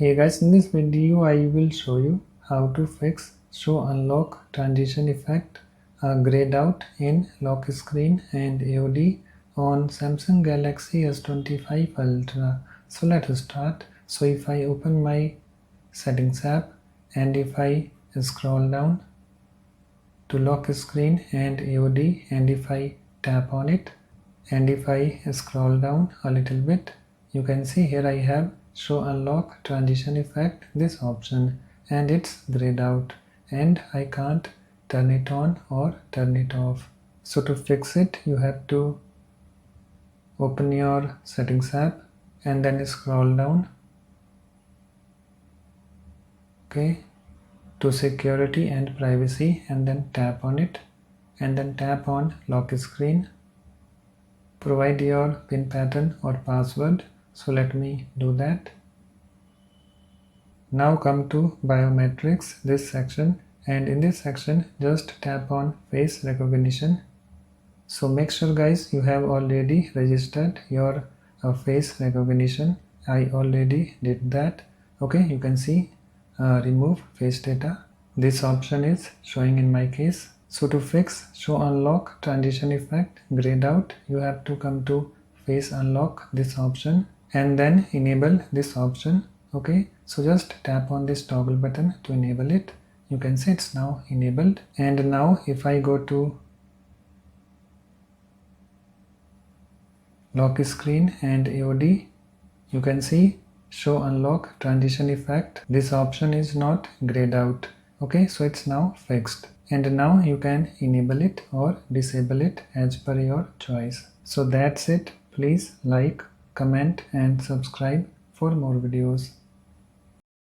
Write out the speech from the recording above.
Hey guys, in this video I will show you how to fix show unlock transition effect grayed out in lock screen and AOD on Samsung Galaxy S25 Ultra. So let's start. So if I open my settings app and if I scroll down to lock screen and AOD and if I tap on it and if I scroll down a little bit, you can see here I have show unlock transition effect, this option, and it's grayed out and I can't turn it on or turn it off. So to fix it, you have to open your settings app and then scroll down, okay, to security and privacy and then tap on it and then tap on lock screen. Provide your PIN pattern or password. So let me do that. Now come to biometrics, this section, and in this section just tap on face recognition. So make sure guys you have already registered your face recognition. I already did that. Okay, you can see remove face data. This option is showing in my case. So to fix show unlock transition effect grayed out, you have to come to face unlock, this option, and then enable this option. Okay, so just tap on this toggle button to enable it. You can see it's now enabled. And now if I go to lock screen and AOD, you can see show unlock transition effect. This option is not grayed out. Okay, so it's now fixed. And now you can enable it or disable it as per your choice. So that's it. Please like, comment and subscribe for more videos.